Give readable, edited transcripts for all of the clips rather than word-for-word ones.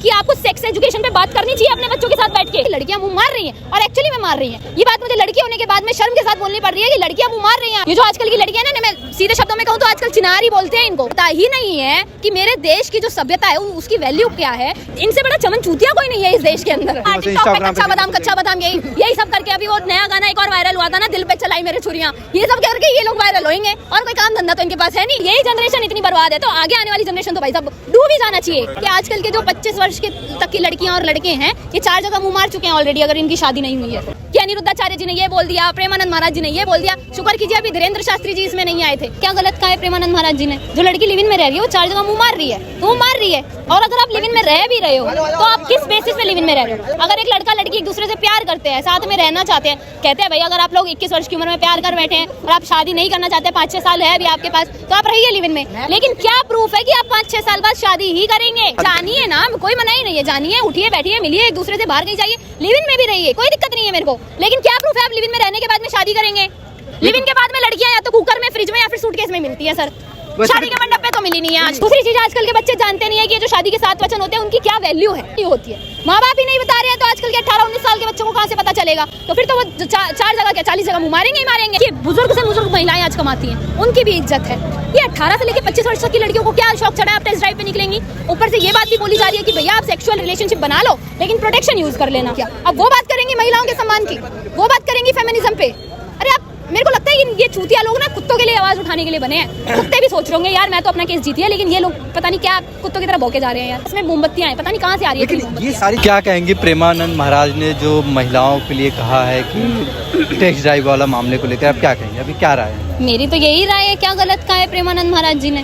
कि आपको sex education पे बात करनी चाहिए अपने बच्चों के साथ बैठ के। लड़कियां मुंह मार रही हैं और एक्चुअली में मार रही हैं। ये बात मुझे लड़की होने के बाद में शर्म के साथ बोलनी पड़ रही है कि लड़कियां मुंह मार रही हैं। ये जो आजकल की लड़कियां हैं ना, मैं सीधे शब्दों में कहूँ तो आजकल चिनारी बोलते हैं। इनको पता ही नहीं है कि मेरे देश की जो सभ्यता है उसकी वैल्यू क्या है। इनसे बड़ा चमन चूतिया कोई नहीं है इस देश के अंदर। टिकटॉक पे कच्चा बादाम यही सब करके अभी वो नया गाना एक और वायरल हुआ था ना, दिल पे चलाई मेरे छुरियां, ये सब करके ये लोग वायरल होंगे और कोई काम धंधा तो इनके पास है नहीं। यही जनरेशन इतनी बर्बाद है तो आगे आने वाली जनरेशन तो भाई सब डूब ही जाना चाहिए। कि आजकल के जो 25 वर्ष के तक की लड़कियां और लड़के हैं ये 4 जगह मुंह मार चुके हैं ऑलरेडी, अगर इनकी शादी नहीं हुई है तो। कि अनिरुद्धाचार्य जी ने ये बोल दिया, प्रेमानंद महाराज जी ने ये बोल दिया, शुक्र कीजिए अभी धीरेन्द्र शास्त्री जी इसमें नहीं आए थे। क्या गलत कहा है प्रेमानंद महाराज जी ने? जो लड़की लिव इन में रह रही है वो 4 जगह मुंह मार रही है तो वो मार रही है। और अगर आप लिव इन में रह भी रहे हो तो आप किस बेसिस पे लिव इन में रह रहे हो? अगर एक लड़का लड़की एक दूसरे से प्यार करते हैं, साथ में रहना चाहते हैं, कहते हैं भाई अगर आप लोग 21 वर्ष की उम्र में प्यार कर बैठे हैं और आप शादी नहीं करना चाहते, 5-6 साल है अभी आपके पास, तो आप रहिए लिव इन में। लेकिन क्या प्रूफ है कि आप 5-6 साल बाद शादी ही करेंगे? जानिए ना, कोई मना ही नहीं है, जानिए, उठिए, बैठिए, मिलिए, एक दूसरे से बाहर कहीं जाइए, लिव इन में भी रहिए, कोई दिक्कत नहीं है मेरे को। लेकिन क्या प्रूफ है आप लिव इन में रहने के बाद में शादी करेंगे? लिव इन के बाद में लड़कियां या तो कुकर में, फ्रिज में या फिर सूटकेस में मिलती है सर, शादी के मंडप पे तो मिली नहीं है आज। दूसरी चीज आजकल के बच्चे जानते नहीं है कि ये जो शादी के 7 वचन होते हैं उनकी क्या वैल्यू है, ये होती है। माँ बाप ही नहीं बता रहे हैं तो आजकल के 18-19 साल के बच्चों को कहाँ से पता चलेगा? तो फिर तो वो 4 जगह क्या 40 जगह मुँह मारेंगे ही मारेंगे। ये बुजुर्ग से बुजुर्ग महिलाएं आज कमाती हैं, उनकी भी इज्जत है। ये 18 से लेकर 25 वर्ष तक की लड़कियों को क्या शौक चढ़ा है आप टेस्ट ड्राइव पे निकलेंगी? ऊपर से ये बात भी बोली जा रही है कि भैया आप सेक्सुअल रिलेशनशिप बना लो लेकिन प्रोटेक्शन यूज कर लेना। क्या अब वो बात करेंगी महिलाओं के सम्मान की? वो बात करेंगी फेमिनिज्म पे? अरे आप, मेरे को लगता है ये चूतिया लोग ना कुत्तों के लिए आवाज उठाने के लिए बने हैं। कुत्ते भी सोच रहे होंगे यार मैं तो अपना केस जीती है, लेकिन ये लोग पता नहीं क्या कुत्तों की तरह भौंके जा रहे हैं यार। इसमें मोमबत्तियां हैं, पता नहीं कहाँ से आ रही है ये सारी। क्या कहेंगे प्रेमानंद महाराज ने जो महिलाओं के लिए कहा है कि टेक्स्ट ड्राइव वाला मामले को लेकर, आप क्या कहेंगे? अभी क्या राय है? मेरी तो यही राय है। क्या गलत कहा है प्रेमानंद महाराज जी ने?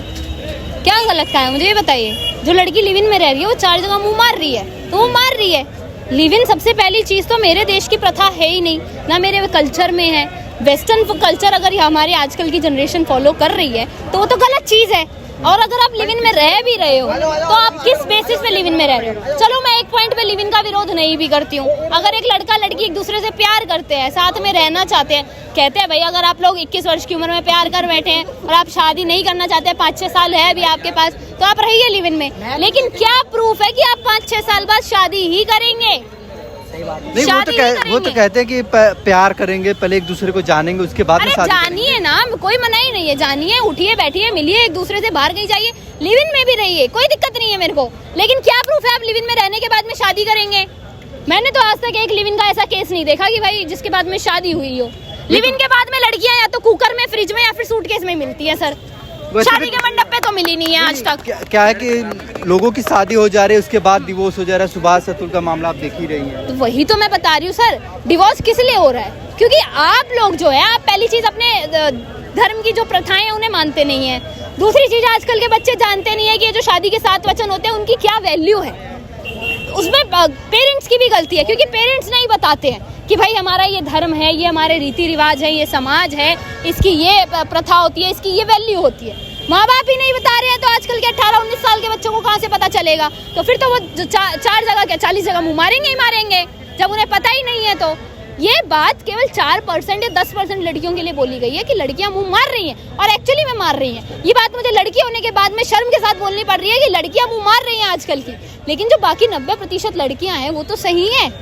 क्या गलत कहा है मुझे ये बताइए। जो लड़की लिव इन में रह रही है वो 4 जगह मुँह मार रही है तो वो मार रही है। लिव इन सबसे पहली चीज तो मेरे देश की प्रथा है ही नहीं, ना मेरे कल्चर में है। वेस्टर्न कल्चर अगर हमारे आजकल की जनरेशन फॉलो कर रही है तो वो तो गलत चीज है। और अगर आप लिव इन में रह भी रहे हो तो आप किस बेसिस पे लिव इन में रह रहे हो? चलो मैं एक पॉइंट पे लिव इन का विरोध नहीं भी करती हूँ। अगर एक लड़का लड़की एक दूसरे से प्यार करते हैं, साथ में रहना चाहते हैं, कहते हैं भाई अगर आप लोग 21 वर्ष की उम्र में प्यार कर बैठे हैं और आप शादी नहीं करना चाहते, 5-6 साल है अभी आपके पास, तो आप रहिए लिव इन में। लेकिन क्या प्रूफ है कि आप 5-6 साल बाद शादी ही करेंगे? नहीं, वो तो कहते हैं कि प्यार करेंगे, पहले एक दूसरे को जानेंगे, उसके बाद में शादी। जानिए ना, कोई मना ही नहीं है, जानिए, उठिए, बैठिए, मिलिए, एक दूसरे से बाहर कहीं जाइए, लिव इन में भी रहिए, कोई दिक्कत नहीं है मेरे को। लेकिन क्या प्रूफ है आप लिव इन में रहने के बाद में शादी करेंगे? मैंने तो आज तक एक लिव इन का ऐसा केस नहीं देखा कि भाई जिसके बाद में शादी हुई हो। लिव इन के बाद में लड़कियां या तो कुकर में, फ्रिज में या फिर सूटकेस में मिलती है सर, शादी के मंडप पे तो मिली नहीं है आज तक। क्या है कि लोगों की शादी हो जा रही है, उसके बाद डिवोर्स हो जा रहा है। सुभाष अतुल का मामला आप देख ही रही हैं। तो वही तो मैं बता रही हूँ सर, डिवोर्स किस लिए हो रहा है? क्योंकि आप लोग जो है, आप पहली चीज अपने धर्म की जो प्रथाएं हैं उन्हें मानते नहीं है। दूसरी चीज आजकल के बच्चे जानते नहीं है कि ये जो शादी के 7 वचन होते हैं उनकी क्या वैल्यू है। उसमें पेरेंट्स की भी गलती है क्योंकि पेरेंट्स नहीं बताते हैं कि भाई हमारा ये धर्म है, ये हमारे रीति रिवाज है, ये समाज है, इसकी ये प्रथा होती है, इसकी ये वैल्यू होती है। माँ बाप ही नहीं बता रहे हैं तो आजकल के 18-19 साल के बच्चों को कहाँ से पता चलेगा? तो फिर तो वो 4 जगह क्या 40 जगह मुँह मारेंगे ही मारेंगे जब उन्हें पता ही नहीं है। तो ये बात केवल 4% या 10% लड़कियों के लिए बोली गई है कि लड़कियां मुंह मार रही हैं और एक्चुअली में मार रही हैं। ये बात मुझे लड़की होने के बाद में शर्म के साथ बोलनी पड़ रही है कि लड़कियां मुंह मार रही हैं आजकल की। लेकिन जो बाकी 90% लड़कियां हैं वो तो सही हैं,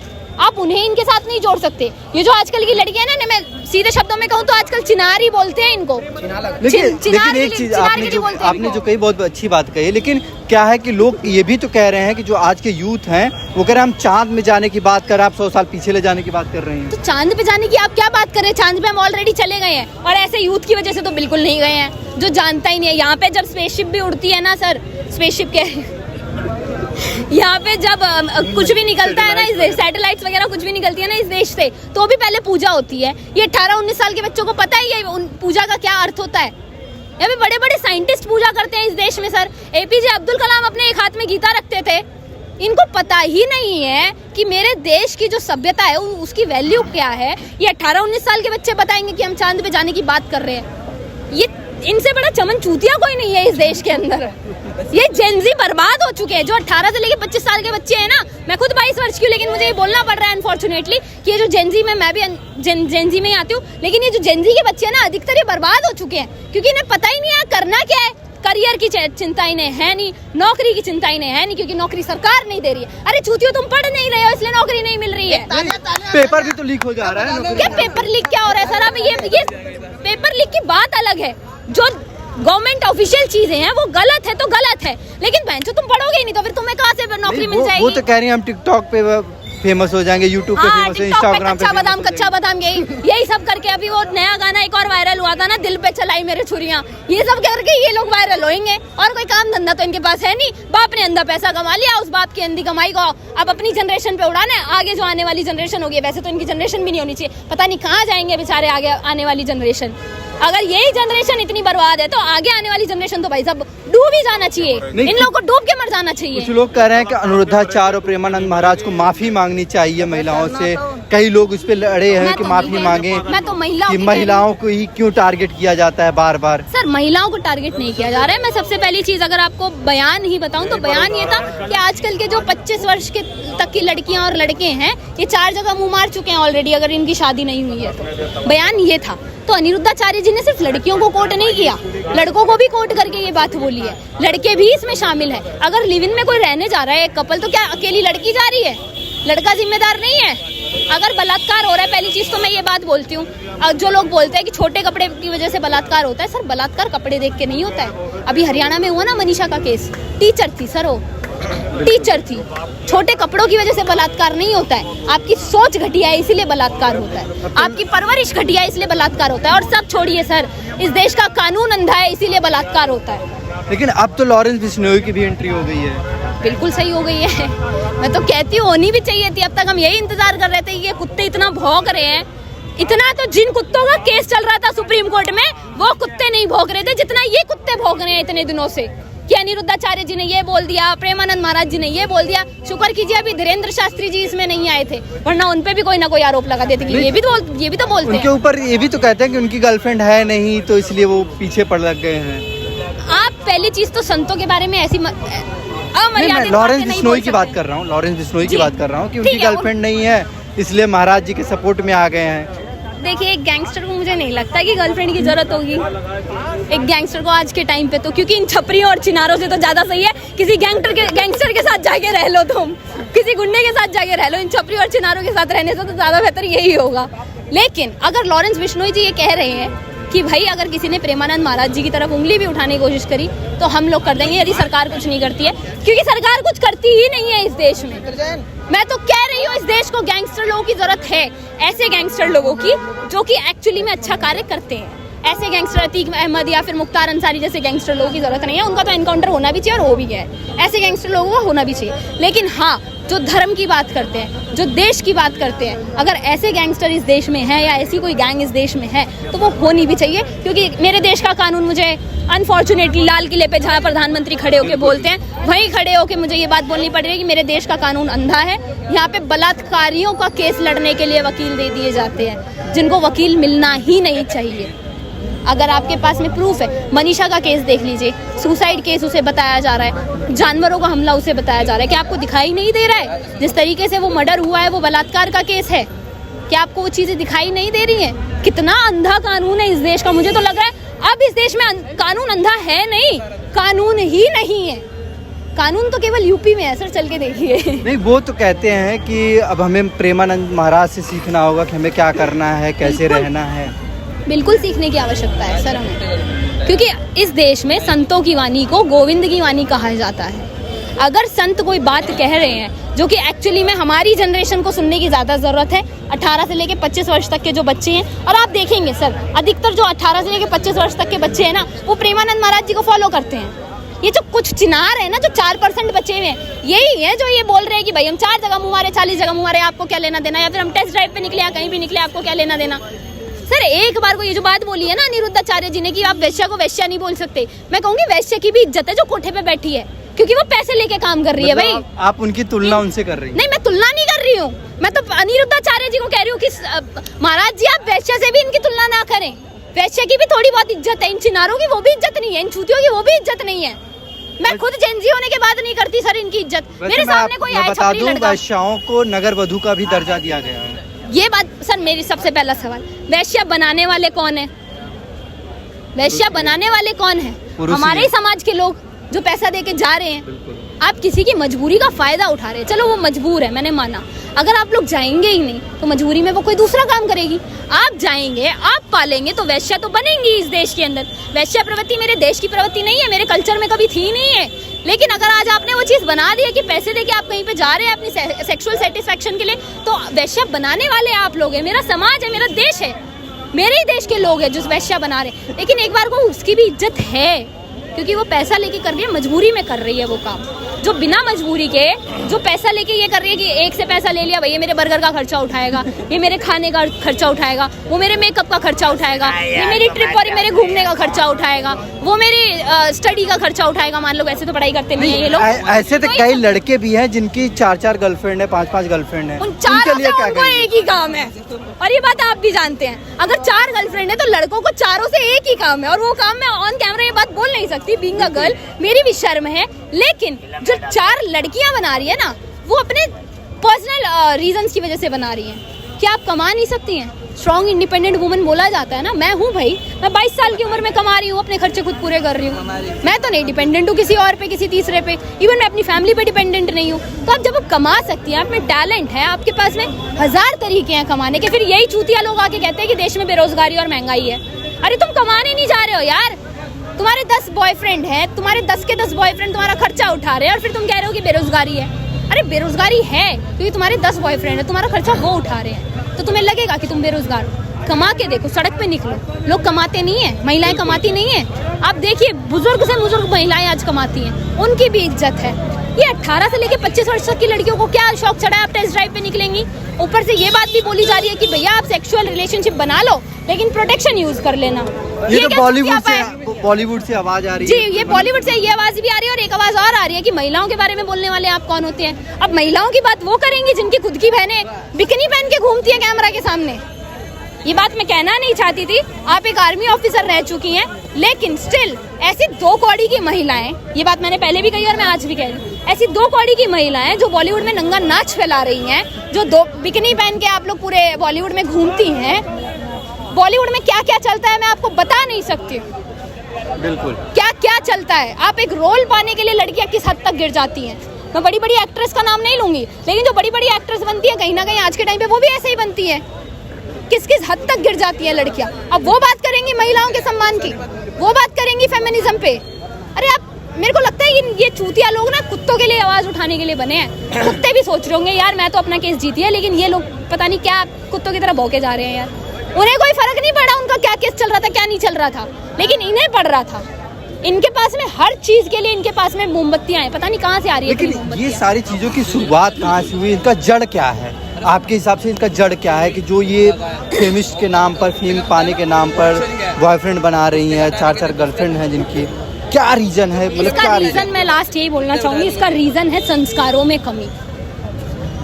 आप उन्हें इनके साथ नहीं जोड़ सकते। ये जो आजकल की लड़कियां हैं ना, मैं सीधे शब्दों में कहूँ तो आजकल चिनारी बोलते हैं इनको। लेकिन एक चीज आपने जो कही बहुत अच्छी बात कही, लेकिन क्या है कि लोग ये भी तो कह रहे हैं कि जो आज के यूथ हैं वो कह रहे हैं हम चांद में जाने की बात कर रहे हैं, आप 100 साल पीछे ले जाने की बात कर रहे हैं। तो चांद पे जाने की आप क्या बात कर रहे हैं? चांद पे हम ऑलरेडी चले गए हैं और ऐसे यूथ की वजह से तो बिल्कुल नहीं गए हैं जो जानता ही नहीं है। यहाँ पे जब स्पेसशिप भी उड़ती है ना सर, स्पेसशिप के यहाँ पे जब कुछ भी निकलता है ना, इस सैटेलाइट्स वगैरह कुछ भी निकलती है ना इस देश से, तो भी पहले पूजा होती है। ये 18-19 साल के बच्चों को पता ही है उन पूजा का क्या अर्थ होता है। यहाँ पे बड़े बड़े साइंटिस्ट पूजा करते हैं इस देश में सर। APJ अब्दुल कलाम अपने एक हाथ में गीता रखते थे। इनको पता ही नहीं है कि मेरे देश की जो सभ्यता है उसकी वैल्यू क्या है। ये 18-19 साल के बच्चे बताएंगे कि हम चांद पे जाने की बात कर रहे हैं। ये इनसे बड़ा चमन चूतिया कोई नहीं है इस देश के अंदर। ये जेनजी बर्बाद हो चुके हैं। जो 18 से लेकर 25 साल के बच्चे हैं ना, मैं खुद 22 वर्ष की हूँ, लेकिन मुझे ये बोलना पड़ रहा है अनफॉर्चुनेटली कि ये जो जेनजी में, मैं भी जेनजी में ही आती हूँ, लेकिन ये जो जेनजी के बच्चे हैं ना, अधिकतर ये बर्बाद हो चुके हैं क्योंकि इन्हें पता ही नहीं है करना क्या है, करियर की चिंता इन्हें है नहीं, नौकरी की चिंता इन्हें है नहीं, क्योंकि नौकरी सरकार नहीं दे रही है। अरे चूतियों, तुम पढ़ नहीं रहे हो इसलिए नौकरी नहीं मिल रही है। पेपर भी तो लीक हो जा रहा है। क्या पेपर लीक क्या हो रहा है सर? अब ये पेपर लीक की बात अलग है, जो गवर्नमेंट ऑफिशियल चीजें हैं वो गलत है तो गलत है, लेकिन बहन जो तुम पढ़ोगे ही नहीं तो फिर तुम्हें कहाँ से नौकरी मिल जाएगी? वो तो कह रही हैं हम टिकटॉक पे फेमस हो जाएंगे, यूट्यूब पे फेमस, इंस्टाग्राम पे कच्चा बादाम यही सब करके अभी वो नया गाना एक और वायरल हुआ था ना, दिल पे चलाई मेरे छुरियां, ये सब करके ये लोग वायरल होंगे। और कोई काम धंधा तो इनके पास है नहीं, बाप ने अंधा पैसा कमा लिया, उस बाप की अंधी कमाई को अब अपनी जनरेशन पे उड़ाना है। आगे जो आने वाली जनरेशन होगी, वैसे तो इनकी जनरेशन भी नहीं होनी चाहिए, पता नहीं कहाँ जाएंगे बेचारे आगे आने वाली जनरेशन। अगर यही जनरेशन इतनी बर्बाद है तो आगे आने वाली जनरेशन तो भाई सब डूब ही जाना चाहिए, इन लोगों को डूब के मर जाना चाहिए। कुछ लोग कह रहे हैं कि अनुरुद्धाचार्य और प्रेमानंद महाराज को माफी मांगनी चाहिए महिलाओं से, कई लोग उस पे लड़े हैं कि माफी मांगे। मैं तो महिलाओं को ही क्यों टारगेट किया जाता है बार बार? सर महिलाओं को टारगेट नहीं किया जा रहा है। मैं सबसे पहली चीज अगर आपको बयान ही बताऊं तो बयान ये था कि आजकल के जो 25 वर्ष के तक की लड़कियां और लड़के हैं ये 4 जगह मुंह मार चुके हैं ऑलरेडी, अगर इनकी शादी नहीं हुई है तो। बयान ये था। तो अनिरुद्धाचार्य जी ने सिर्फ लड़कियों को कोट नहीं किया, लड़कों को भी कोट करके ये बात बोली है, लड़के भी इसमें शामिल है। अगर लिव इन में कोई रहने जा रहा है एक कपल, तो क्या अकेली लड़की जा रही है? लड़का जिम्मेदार नहीं है? अगर बलात्कार हो रहा है, पहली चीज तो मैं ये बात बोलती हूँ, जो लोग बोलते हैं कि छोटे कपड़े की वजह से बलात्कार होता है, सर बलात्कार कपड़े देख के नहीं होता है। अभी हरियाणा में हुआ ना मनीषा का केस, टीचर थी सर, वो टीचर थी, छोटे कपड़ों की वजह से बलात्कार नहीं होता है। आपकी सोच घटिया है इसीलिए बलात्कार होता है, आपकी परवरिश घटिया है इसलिए बलात्कार होता है। और सब छोड़िए सर, इस देश का कानून अंधा है इसीलिए बलात्कार होता है। लेकिन अब तो लॉरेंस बिश्नोई की भी एंट्री हो गई है। बिल्कुल सही हो गई है, मैं तो कहती हूँ होनी भी चाहिए थी। अब तक हम यही इंतजार कर रहे थे, ये कुत्ते इतना भौंक रहे हैं, इतना तो जिन कुत्तों का केस चल रहा था सुप्रीम कोर्ट में वो कुत्ते नहीं भौंक रहे थे जितना ये कुत्ते भौंक रहे हैं इतने दिनों से, कि अनिरुद्धाचार्य जी ने ये बोल दिया, प्रेमानंद महाराज जी ने ये बोल दिया। शुक्र कीजिए अभी धीरेन्द्र शास्त्री जी इसमें नहीं आए थे, वरना उन पे भी कोई ना कोई आरोप लगा देते। ये भी तो बोलते हैं। उनके ऊपर ये भी तो कहते हैं कि उनकी गर्लफ्रेंड है नहीं, तो इसलिए वो पीछे पड़ लग गए हैं। आप पहली चीज तो संतों के बारे में ऐसी लॉरेंस बिश्नोई की बात कर रहा हूँ, लॉरेंस बिश्नोई की बात कर रहा हूँ कि उनकी गर्लफ्रेंड नहीं है इसलिए महाराज जी के सपोर्ट में आ गए हैं। देखिए एक गैंगस्टर को मुझे नहीं लगता कि गर्लफ्रेंड की जरूरत होगी एक गैंगस्टर को आज के टाइम पे, तो क्योंकि इन छपरियों और चिनारों से तो ज्यादा सही है किसी गैंगस्टर के साथ जाके रह लो, तुम किसी गुंडे के साथ जाके रह लो, इन छपरियों और चिनारों के साथ रहने से तो ज्यादा बेहतर यही होगा। लेकिन अगर लॉरेंस बिश्नोई जी ये कह रहे हैं कि भाई अगर किसी ने प्रेमानंद महाराज जी की तरफ उंगली भी उठाने की कोशिश करी तो हम लोग कर देंगे, यदि सरकार कुछ नहीं करती है, क्योंकि सरकार कुछ करती ही नहीं है इस देश में। मैं तो कह रही हूँ इस देश को गैंगस्टर लोगों की जरूरत है, ऐसे गैंगस्टर लोगों की जो कि एक्चुअली में अच्छा कार्य करते हैं। ऐसे गैंगस्टर अतीक अहमद या फिर मुख्तार अंसारी जैसे गैंगस्टर लोगों की जरूरत नहीं है, उनका तो एनकाउंटर होना भी चाहिए और हो भी गया है। ऐसे गैंगस्टर लोगों का होना भी चाहिए। लेकिन हाँ, जो धर्म की बात करते हैं, जो देश की बात करते हैं, अगर ऐसे गैंगस्टर इस देश में है या ऐसी कोई गैंग इस देश में है तो वो होनी भी चाहिए। क्योंकि मेरे देश का कानून मुझे अनफॉर्चुनेटली लाल किले पे जहाँ प्रधानमंत्री खड़े होकर बोलते हैं वहीं खड़े होकर मुझे ये बात बोलनी पड़ रही है कि मेरे देश का कानून अंधा है। यहाँ पे बलात्कारियों का केस लड़ने के लिए वकील दे दिए जाते हैं जिनको वकील मिलना ही नहीं चाहिए। अगर आपके पास में प्रूफ है, मनीषा का केस देख लीजिए, सुसाइड केस उसे बताया जा रहा है, जानवरों का हमला उसे बताया जा रहा है। क्या आपको दिखाई नहीं दे रहा है जिस तरीके से वो मर्डर हुआ है वो बलात्कार का केस है? क्या आपको वो चीजें दिखाई नहीं दे रही हैं? कितना अंधा कानून है इस देश का। मुझे तो लग रहा है अब इस देश में कानून अंधा है नहीं, कानून ही नहीं है। कानून तो केवल यूपी में है सर, चल के देखिए। नहीं, वो तो कहते हैं कि अब हमें प्रेमानंद महाराज से सीखना होगा कि हमें क्या करना है, कैसे रहना है। बिल्कुल सीखने की आवश्यकता है सर हमें, क्योंकि इस देश में संतों की वाणी को गोविंद की वाणी कहा जाता है। अगर संत कोई बात कह रहे हैं जो कि एक्चुअली में हमारी जनरेशन को सुनने की ज़्यादा ज़रूरत है, 18 से लेके 25 वर्ष तक के जो बच्चे हैं, और आप देखेंगे सर अधिकतर जो 18 से लेके 25 वर्ष तक के बच्चे हैं ना, वो प्रेमानंद महाराज जी को फॉलो करते हैं। ये जो कुछ चिनार है ना, जो 4% बचे हुए हैं, यही है जो ये बोल रहे हैं कि भाई हम 4 जगह मुँह मारे, 40 जगह मुँह मारे, आपको क्या लेना देना, या फिर हम टेस्ट ड्राइव पे निकले या कहीं भी निकले, आपको क्या लेना देना। सर एक बार को ये जो बात बोली है ना अनिरुद्धाचार्य जी ने कि आप वैश्या को वैश्या नहीं बोल सकते, मैं कहूंगी वैश्या की भी इज्जत है जो कोठे पे बैठी है, क्योंकि वो पैसे लेके काम कर रही है। भाई आप उनकी तुलना उनसे कर रही हैं? नहीं, मैं तुलना नहीं कर रही हूँ, मैं तो अनिरुद्धाचार्य जी को कह रही हूँ कि महाराज जी आप वैश्या से भी इनकी तुलना ना करें। वैश्या की भी थोड़ी बहुत इज्जत है, इन चिनारों की वो भी इज्जत नहीं है, इन चूतियों की वो भी इज्जत नहीं है। मैं खुद जेनजी होने के बाद नहीं करती सर इनकी इज्जत। मेरे सामने कोई आए छपरी लड़का, वैश्याओं को नगर वधू का भी दर्जा दिया गया है। ये बात सर, मेरी सबसे पहला सवाल, वैश्या बनाने वाले कौन है? वैश्या बनाने वाले कौन है? हमारे ही समाज के लोग जो पैसा दे के जा रहे हैं। आप किसी की मजबूरी का फायदा उठा रहे हैं। चलो वो मजबूर है, मैंने माना। अगर आप लोग जाएंगे ही नहीं तो मजबूरी में वो कोई दूसरा काम करेगी। आप जाएंगे, आप पालेंगे तो वैश्या तो बनेंगी इस देश के अंदर। वैश्या प्रवृत्ति मेरे देश की प्रवृत्ति नहीं है, मेरे कल्चर में कभी थी नहीं है। लेकिन अगर आज आपने वो चीज बना दी है कि पैसे देके आप कहीं पे जा रहे हैं अपनी सेक्सुअल सेटिस्फेक्शन के लिए, तो वैश्या बनाने वाले आप लोग हैं। मेरा समाज है, मेरा देश है, मेरे ही देश के लोग हैं जो वैश्या बना रहे हैं। लेकिन एक बार को उसकी भी इज्जत है, क्योंकि वो पैसा लेके कर रही है, मजबूरी में कर रही है वो काम। जो बिना मजबूरी के जो पैसा लेके ये कर रही है कि एक से पैसा ले लिया, भाई ये मेरे बर्गर का खर्चा उठाएगा, ये मेरे खाने का खर्चा उठाएगा, वो मेरे मेकअप का खर्चा उठाएगा, ये मेरी ट्रिप और मेरे घूमने का खर्चा उठाएगा, वो मेरी स्टडी का खर्चा उठाएगा। मान लो वैसे तो पढ़ाई करते नहीं है ये लोग। ऐसे तो कई लड़के भी हैं जिनकी 4-4 गर्लफ्रेंड है, 5-5 गर्लफ्रेंड है। उन चारों का उनको एक ही काम है, और ये बात आप भी जानते हैं। अगर 4 गर्लफ्रेंड है तो लड़कों को चारों से एक ही काम है, और वो काम मैं ऑन कैमरा ये बात बोल नहीं सकती, बीइंग अ गर्ल मेरी भी शर्म है। लेकिन जो 4 लड़कियां बना रही है ना, वो अपने पर्सनल रीजंस की वजह से बना रही हैं। क्या आप कमा नहीं सकती हैं? स्ट्रॉन्ग इंडिपेंडेंट वुमन बोला जाता है ना। मैं हूँ भाई, मैं 22 साल की उम्र में कमा रही हूँ, अपने खर्चे खुद पूरे कर रही हूँ। मैं तो नहीं डिपेंडेंट हूँ किसी और पे, किसी तीसरे पे। इवन मैं अपनी फैमिली पे डिपेंडेंट नहीं हूँ। तो आप जब कमा सकती हैं, आप में टैलेंट है, आपके पास में 1000 तरीके हैं कमाने के, फिर यही चूतिया लोग आके कहते हैं कि देश में बेरोजगारी और महंगाई है। अरे तुम कमाने नहीं जा रहे हो यार, तुम्हारे 10 बॉयफ्रेंड हैं, तुम्हारे 10 के 10 बॉयफ्रेंड तुम्हारा खर्चा उठा रहे हैं, और फिर तुम कह रहे हो कि बेरोजगारी है। अरे बेरोजगारी है क्योंकि तुम्हारे 10 बॉयफ्रेंड है, तुम्हारा खर्चा वो उठा रहे हैं, तो तुम्हें लगेगा कि तुम बेरोजगार हो। कमा के देखो, सड़क पे निकलो, लोग कमाते नहीं है, महिलाएं कमाती नहीं है। आप देखिए बुजुर्ग से बुजुर्ग महिलाएं आज कमाती हैं, उनकी भी इज्जत है। ये 18 से लेके 25 वर्ष तक की लड़कियों को क्या शौक चढ़ा है आप टेस्ट ड्राइव पे निकलेंगी। ऊपर से ये बात भी बोली जा रही है कि भैया आप सेक्सुअल रिलेशनशिप बना लो लेकिन प्रोटेक्शन यूज कर लेना। ये तो बॉलीवुड से आवाज आ रही है। जी, ये बॉलीवुड से ये आवाज भी आ रही है, और एक आवाज और आ रही है कि महिलाओं के बारे में बोलने वाले आप कौन होते हैं। अब महिलाओं की बात वो करेंगी जिनकी खुद की बहनें बिकनी पहन के घूमती है कैमरा के सामने। ये बात मैं कहना नहीं चाहती थी, आप एक आर्मी ऑफिसर रह चुकी हैं, लेकिन स्टिल ऐसी 2 कौड़ी की महिलाएं, ये बात मैंने पहले भी कही और मैं आज भी कह रही हूँ, ऐसी 2 कौड़ी की महिलाएं जो बॉलीवुड में नंगा नाच फैला रही हैं, जो 2 बिकनी पहन के आप लोग पूरे बॉलीवुड में घूमती हैं। बॉलीवुड में क्या क्या चलता है मैं आपको बता नहीं सकती, बिल्कुल क्या क्या चलता है। आप एक रोल पाने के लिए लड़कियां किस हद तक गिर जाती हैं। मैं बड़ी बड़ी एक्ट्रेस का नाम नहीं लूंगी, लेकिन जो बड़ी बड़ी एक्ट्रेस बनती है कहीं ना कहीं आज के टाइम पे वो भी ऐसे ही बनती है। किस किस हद तक गिर जाती है लड़कियां। अब वो बात करेंगी महिलाओं के सम्मान की, वो बात करेंगी फेमिनिज्म पे। अरे आप, मेरे को लगता है ये चूतिया लोग ना कुत्तों के लिए आवाज उठाने के लिए बने हैं। कुत्ते भी सोच रहे होंगे यार मैं तो अपना केस जीती है, लेकिन ये लोग पता नहीं क्या कुत्तों की तरह भौंके जा रहे हैं यार। उन्हें कोई फर्क नहीं पड़ा उनका क्या केस चल रहा था क्या नहीं चल रहा था, लेकिन इन्हें पड़ रहा था। इनके पास में हर चीज के लिए इनके पास में मोमबत्तियां हैं, पता नहीं कहाँ से आ रही है। लेकिन ये सारी चीजों की शुरुआत कहाँ से हुई, इनका जड़ क्या है आपके हिसाब से? इनका जड़ क्या है कि जो ये फेमिस्ट के नाम पर, फेम पाने के नाम पर बॉयफ्रेंड बना रही हैं, 4-4 गर्लफ्रेंड हैं जिनकी, क्या रीजन है? मतलब क्या रीजन? मैं लास्ट यही बोलना चाहूंगी, इसका रीजन है संस्कारों में कमी।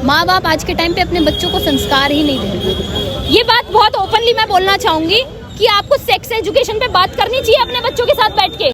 माँ बाप आज के टाइम पे अपने बच्चों को संस्कार ही नहीं दे रहे। ये बात बहुत ओपनली मैं बोलना चाहूंगी कि आपको सेक्स एजुकेशन पे बात करनी चाहिए अपने बच्चों के साथ बैठ के।